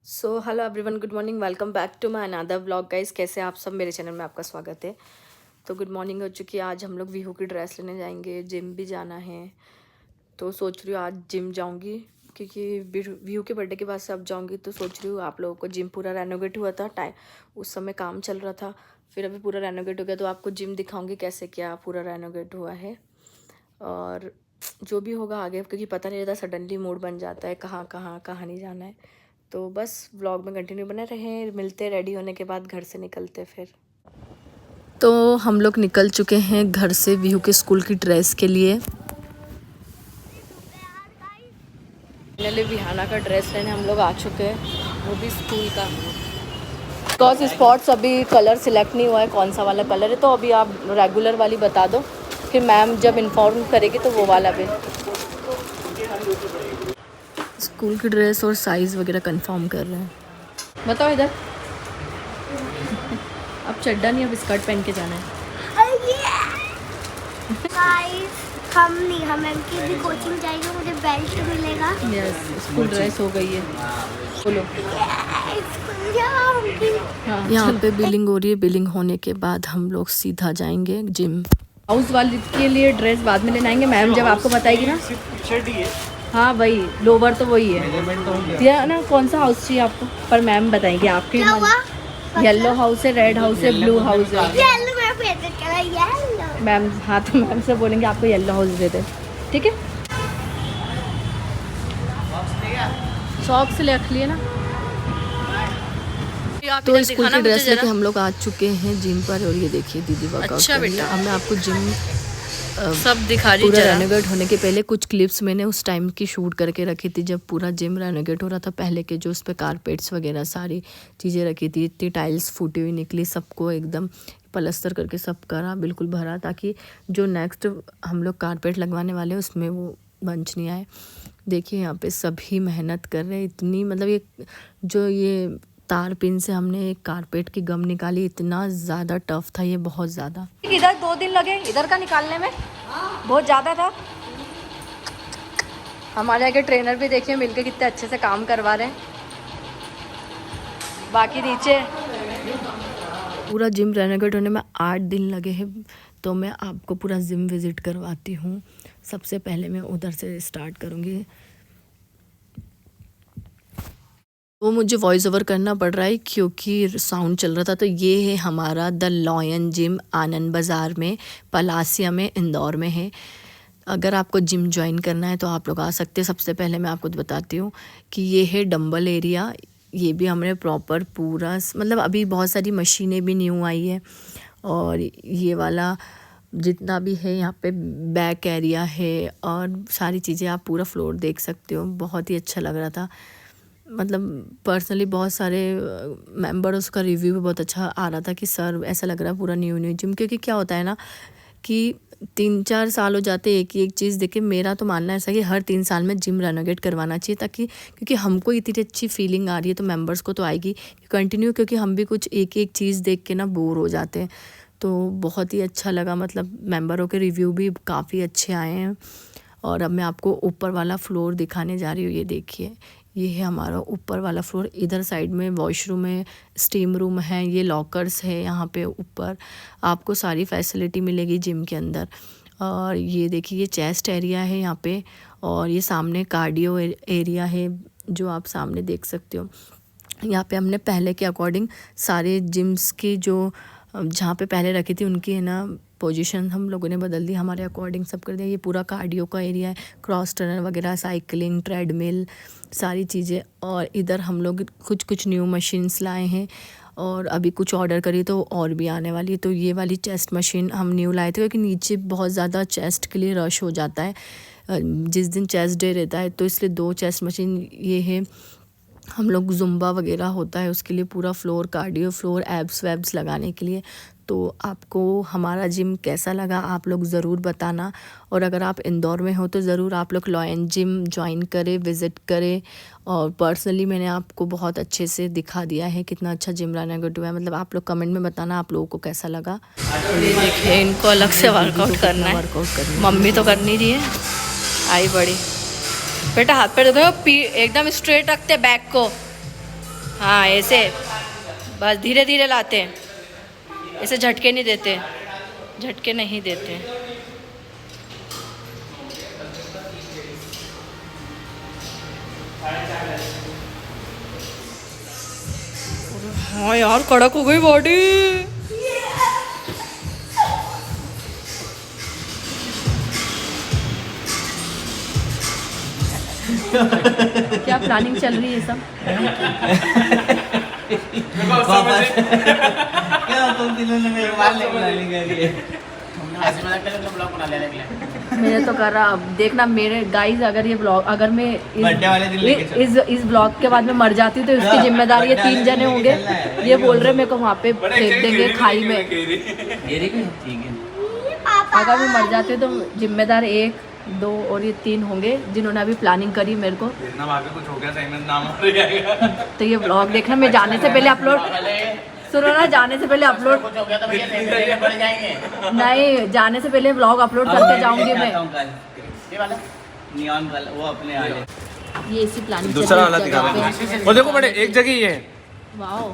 So hello everyone, good morning, welcome back to my another vlog guys. कैसे हैं आप सब? मेरे चैनल में आपका स्वागत है। तो गुड मॉर्निंग हो चुकी है। आज हम लोग वीहू की ड्रेस लेने जाएंगे, जिम भी जाना है। तो सोच रही हूँ आज जिम जाऊँगी, क्योंकि वीहू के बर्थडे के बाद से अब जाऊँगी। तो सोच रही हूँ आप लोगों को जिम पूरा रेनोवेट हुआ था, टाइम उस समय काम चल रहा था, फिर अभी पूरा रेनोवेट हो गया। तो आपको जिम दिखाऊँगी कैसे क्या पूरा रेनोवेट हुआ है। और जो भी होगा आगे, क्योंकि पता नहीं रहता, सडनली मूड बन जाता है कहाँ नहीं जाना है। तो बस व्लॉग में कंटिन्यू बने रहें। मिलते रेडी होने के बाद, घर से निकलते फिर। तो हम लोग निकल चुके हैं घर से वीहू के स्कूल की ड्रेस के लिए। फाइनली विहाना का ड्रेस लेने हम लोग आ चुके हैं, वो भी स्कूल का। बिकॉज स्पॉट्स अभी कलर सिलेक्ट नहीं हुआ है कौन सा वाला कलर है, तो अभी आप रेगुलर वाली बता दो, फिर मैम जब इन्फॉर्म करेगी तो वो वाला भी। स्कूल की ड्रेस और साइज़ वगैरह कंफर्म कर रहे हैं। बताओ इधर। अब चड्डा नहीं, अब स्कर्ट पहन के जाना है। गाइस हम की भी कोचिंग जाएंगे, मुझे बेल्ट मिलेगा। यस, स्कूल ड्रेस हो गई है। बोलो। हाँ, यहाँ पे बिलिंग हो रही है। बिलिंग होने के बाद हम लोग सीधा जाएंगे जिम। हाउस वाली के लिए ड्रेस बाद में लेने आएंगे, मैम जब आपको बताएगी ना। हाँ वही, लोवर तो वही है या ना, कौन सा हाउस चाहिए आपको, पर मैम बताएंगे आपके। येलो हाउस है, रेड हाउस है, ब्लू हाउस है। मैम, हाँ तो मैम से बोलेंगे आपको येलो हाउस दे दे, ठीक है। सॉक्स ले रख लिए ना। तो स्कूल की ड्रेस लेके हम लोग आ चुके हैं जिम पर। और ये देखिए दीदी वर्कआउट कर रही है। अब मैं आपको जिम सब दिखा रही हूँ। पूरा रेनोवेट होने के पहले कुछ क्लिप्स मैंने उस टाइम की शूट करके रखी थी, जब पूरा जिम रेनोवेट हो रहा था। पहले के जो उस पर कारपेट्स वगैरह सारी चीज़ें रखी थी, इतनी टाइल्स फूटी हुई निकली, सबको एकदम प्लास्टर करके सब करा, बिल्कुल भरा, ताकि जो नेक्स्ट हम लोग कारपेट लगवाने वाले हैं उसमें वो बंच नहीं आए। देखिए यहाँ पे सभी मेहनत कर रहे हैं इतनी, मतलब ये जो ये तार पिन से हमने एक कारपेट की गम निकाली, इतना ज़्यादा टफ था ये, बहुत ज़्यादा। इधर 2 दिन लगे इधर का निकालने में, बहुत ज़्यादा था। हमारे आगे ट्रेनर भी देखिए मिलके कितने अच्छे से काम करवा रहे हैं। बाकी नीचे पूरा जिम रेनोवेट होने में 8 दिन लगे हैं। तो मैं आपको पूरा जिम विज़िट करवाती हूँ। सबसे पहले मैं उधर से स्टार्ट करूँगी। वो मुझे वॉइस ओवर करना पड़ रहा है क्योंकि साउंड चल रहा था। तो ये है हमारा द लॉयन जिम, आनंद बाज़ार में, पलासिया में, इंदौर में है। अगर आपको जिम ज्वाइन करना है तो आप लोग आ सकते हैं। सबसे पहले मैं आपको बताती हूँ कि ये है डंबल एरिया। ये भी हमने प्रॉपर पूरा, मतलब अभी बहुत सारी मशीनें भी न्यू आई है। और ये वाला जितना भी है यहाँ पे बैक एरिया है और सारी चीज़ें, आप पूरा फ्लोर देख सकते हो। बहुत ही अच्छा लग रहा था, मतलब पर्सनली बहुत सारे मेंबर, उसका रिव्यू भी बहुत अच्छा आ रहा था कि सर ऐसा लग रहा है पूरा न्यू जिम। क्योंकि क्या होता है ना कि 3-4 साल हो जाते एक ही एक चीज़ देखे। मेरा तो मानना ऐसा कि हर 3 साल में जिम रेनोवेट करवाना चाहिए, ताकि क्योंकि हमको इतनी अच्छी फीलिंग आ रही है तो मेंबर्स को तो आएगी कंटिन्यू, क्योंकि हम भी कुछ एक एक चीज़ देख के ना बोर हो जाते हैं। तो बहुत ही अच्छा लगा, मतलब मेंबरों के रिव्यू भी काफ़ी अच्छे आए हैं। और अब मैं आपको ऊपर वाला फ्लोर दिखाने जा रही हूँ। ये देखिए, ये है हमारा ऊपर वाला फ्लोर। इधर साइड में वॉशरूम है, स्टीम रूम है, ये लॉकर्स है। यहाँ पे ऊपर आपको सारी फैसिलिटी मिलेगी जिम के अंदर। और ये देखिए, ये चेस्ट एरिया है यहाँ पे। और ये सामने कार्डियो एरिया है, जो आप सामने देख सकते हो। यहाँ पे हमने पहले के अकॉर्डिंग सारे जिम्स की जो जहाँ पे पहले रखी थी उनकी है ना पोजीशन हम लोगों ने बदल दी, हमारे अकॉर्डिंग सब कर दिया। ये पूरा कार्डियो का एरिया है, क्रॉस ट्रेनर वगैरह, साइकिलिंग, ट्रेडमिल, सारी चीज़ें। और इधर हम लोग कुछ न्यू मशीन्स लाए हैं और अभी कुछ ऑर्डर करी तो और भी आने वाली है। तो ये वाली चेस्ट मशीन हम न्यू लाए थे, क्योंकि नीचे बहुत ज़्यादा चेस्ट के लिए रश हो जाता है जिस दिन चेस्ट डे रहता है। तो इसलिए 2 चेस्ट मशीन ये है। हम लोग जुम्बा वगैरह होता है उसके लिए पूरा फ्लोर, कार्डियो फ्लोर, एब्स वेब्स लगाने के लिए। तो आपको हमारा जिम कैसा लगा आप लोग ज़रूर बताना। और अगर आप इंदौर में हो तो ज़रूर आप लोग लॉयन जिम ज्वाइन करें, विज़िट करें। और पर्सनली मैंने आपको बहुत अच्छे से दिखा दिया है कितना अच्छा जिम रेनोवेट हुआ है। मतलब आप लोग कमेंट में बताना आप लोगों को कैसा लगा। ये देखिए, इनको अलग से वर्कआउट करना है, मम्मी तो कर नहीं रही है, आई बड़ी। बेटा हाथ पैर देखो, एकदम स्ट्रेट रखते बैक को। हाँ ऐसे बस धीरे धीरे लाते हैं, ऐसे झटके नहीं देते, झटके नहीं देते। हाँ यार कड़क हो गई बॉडी। क्या प्लानिंग चल रही है सब? क्या तुम तीनों ने मेरे मारने की प्लानिंग करी है? मैंने तो करा। अब देखना मेरे गाइस, अगर ये ब्लॉग, अगर मैं बर्थडे वाले दिन लेके चलो। इस ब्लॉग के बाद में मर जाती हूँ तो इसकी जिम्मेदारी ये 3 जने होंगे। ये बोल रहे मेरे को वहाँ पे फेंक देंगे खाई में। ठीक है। अगर मैं मर जाती हूँ तो जिम्मेदार 1, 2 और ये 3 होंगे जिन्होंने अभी प्लानिंग करी मेरे को। कुछ हो गया सही में नाम हो जाएगा। तो ये ब्लॉग देखना, मैं जाने से पहले अपलोड, सुनो ना, जाने से पहले अपलोड नहीं, जाने से पहले ब्लॉग अपलोड करके जाऊंगी मैं। नियॉन वाला वो अपने वाले। ये इसी प्लानिंग दूसरा वाला दिखा रहे हैं। और देखो बड़े, एक जगह ही है वाओ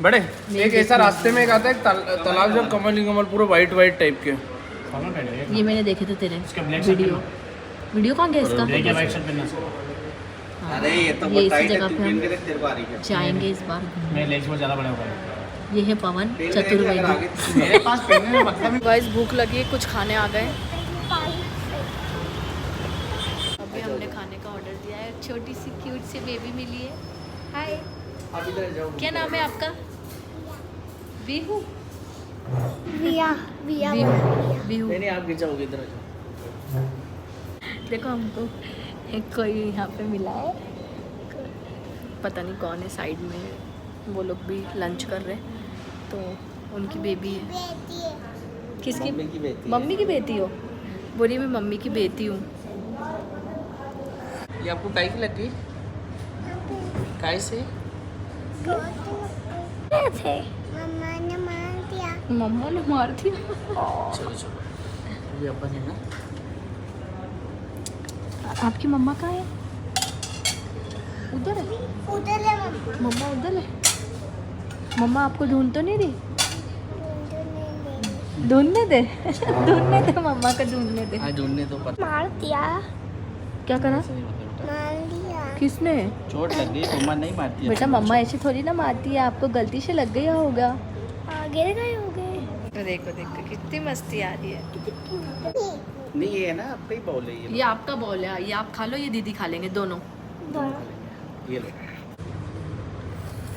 बड़े, एक ऐसा रास्ते में एक आता है तालाब, जब कमल ही कमल पूरा वाइट वाइट टाइप के। ये मैंने देखे थे तेरे वीडियो कौन गया इसका? अरे ये तो ये इसी बताइए जगह तू पे पिन हम के देख तेरे को आ रही है। जाएंगे इस बार। मेरे लेग्स बहुत ज़्यादा बड़े हो गए। ये है पवन चतुर्वेदी। मेरे पास पेन है मतलब गाइस भूख लगी है, कुछ खाने आ गए। अभी हमने खाने का ऑर्डर दिया है। छोटी सी क्यूट सी बेबी मिली है। हाय, क्या नाम है आपका? बीहू। विया विया बीहू। नहीं आप गिर जाओगे इधर। देखो हमको एक कोई यहाँ पे मिला है, पता नहीं कौन है, साइड में वो लोग भी लंच कर रहे हैं। तो उनकी बेबी है। किसकी? मम्मी की बेटी। मम्मी की बेटी हो? बोली मैं मम्मी की बेटी हूँ। ये आपको काहे की लग गई? काहे से? मम्मा ने मार दिया। मम्मा ने मार दिया। चलो चलो ये अपन है ना। आपकी मम्मा कहाँ है? उधर है उधर है मम्मा। मम्मा, उधर है मम्मा। आपको ढूंढ तो नहीं रही? ढूंढने दे ढूंढने दे, मम्मा को ढूंढने दे। हाँ ढूंढने तो पता मार दिया। क्या करा? नहीं मतलब मार दिया। किसने? चोट लग गई, मम्मा नहीं मारती है। बेटा मम्मा ऐसे थोड़ी ना मारती है, आपको गलती से लग गया होगा। गिर गए हो गए। तो देखो देखो कितनी मस्ती आ रही है। नहीं ये है ना आपका ही बॉल है ये आपका बॉल है, ये आप खा लो, ये दीदी खा लेंगे दोनों। ये लो।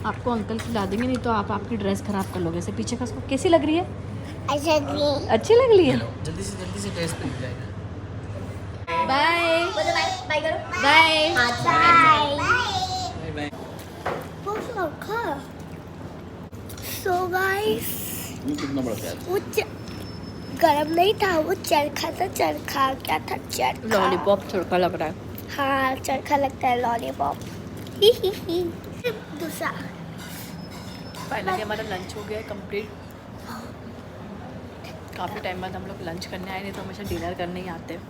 आपको अंकल खिला देंगे, नहीं तो आप आपकी ड्रेस खराब कर लोगे। से पीछे का कैसी लग रही है? अच्छा ग्रीन। अच्छी लग रही है। जल्दी से टेस्ट कर जाएगा। बाय बाय करो। Bye. Bye. Bye bye. So guys, कितना बड़ा प्यार। वो गरम नहीं था, वो चरखा था। चरखा क्या था? चरखा। लॉलीपॉप चरखा लग रहा है। हाँ चरखा लगता है लॉलीपॉप। दूसरा फाइनली हमारा लंच हो गया है कंप्लीट। काफ़ी टाइम बाद हम लोग लंच करने आए, नहीं तो हमेशा डिनर करने ही आते हैं।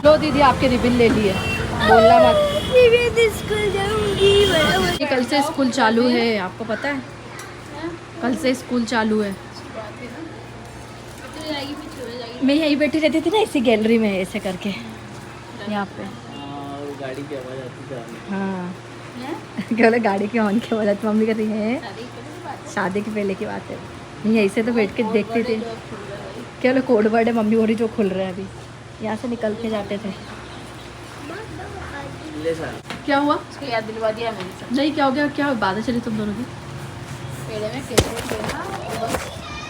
लो दीदी आपके रिबिन ले लिए, बोलना मत। स्कूल जाऊंगी। ये कल से स्कूल चालू है, आपको पता है? कल से स्कूल चालू है। मैं यही बैठी रहती थी ना, इसी गैलरी में ऐसे करके यहाँ पे। गाड़ी की आवाज़ आती है। हाँ क्या बोले? गाड़ी की हॉर्न की आवाज़ आती। मम्मी कहती है शादी के पहले की बात है। नहीं ऐसे तो बैठ के देखते थे। क्या बोले? कोड वर्ड है मम्मी बोली जो खुल रहा है अभी। यहाँ से निकल के जाते थे। क्या हुआ? उसको याद दिलवा दिया मैंने सब। नहीं क्या हो गया? क्या बातें चली तुम दोनों की? पेड़े में केले थे ना,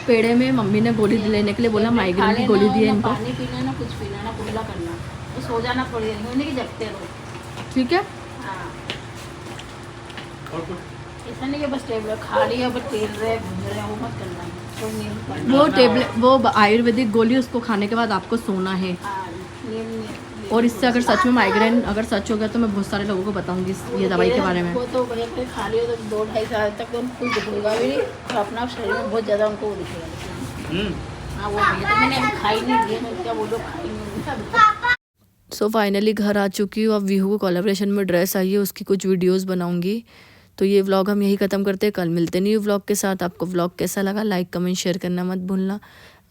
पेड़े में मम्मी ने गोली लेने के लिए बोला, माइग्रेन की गोली दी है इनको। पानी पीना ना कुछ पीना ना कुल्ला करना, तो सो जाना थोड़ी देर, यूँ नहीं कि जगते रहो। ठीक है। हाँ ऐसा नहीं कि बस टेबलेट खा रही है, बस टेल रहे घूम रहे हैं, वो मत करना। तो नींद करना। वो टेबलेट, वो आयुर्वेदिक गोली, उसको खाने के बाद आपको सोना है। हाँ, नींद और इससे अगर सच में माइग्रेन अगर सच हो गया तो मैं बहुत सारे लोगों को बताऊंगी ये दवाई के बारे में। वो तो भैया पे खा रही हो तो 2-2.5 साल तक तो उनको कुछ दिखेगा भी नहीं, और अपना शरीर में बहुत ज़्यादा उनको वो दिखेगा। हाँ वो भैया तो मैंने अभी खाई नहीं थी, मैं क्या बोलो खाई नहीं। सो फाइनली घर आ चुकी हूँ। अब वीहू को कोलैबोरेशन में ड्रेस आई है, उसकी कुछ वीडियोस बनाऊंगी। तो ये व्लॉग हम यही ख़त्म करते हैं, कल मिलते न्यू व्लॉग के साथ। आपको व्लॉग कैसा लगा लाइक कमेंट शेयर करना मत भूलना।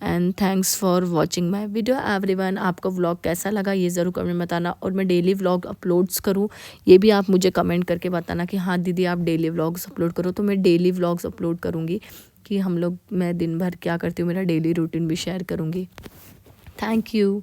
And thanks for watching my video everyone. आपको व्लॉग कैसा लगा ये ज़रूर कमेंट में बताना। और मैं डेली व्लॉग अपलोड्स करूँ ये भी आप मुझे कमेंट करके बताना कि हाँ दीदी आप डेली व्लॉग्स अपलोड करो। तो मैं डेली व्लॉग्स अपलोड करूँगी कि मैं दिन भर क्या करती हूँ, मेरा डेली रूटीन भी शेयर करूँगी। Thank you.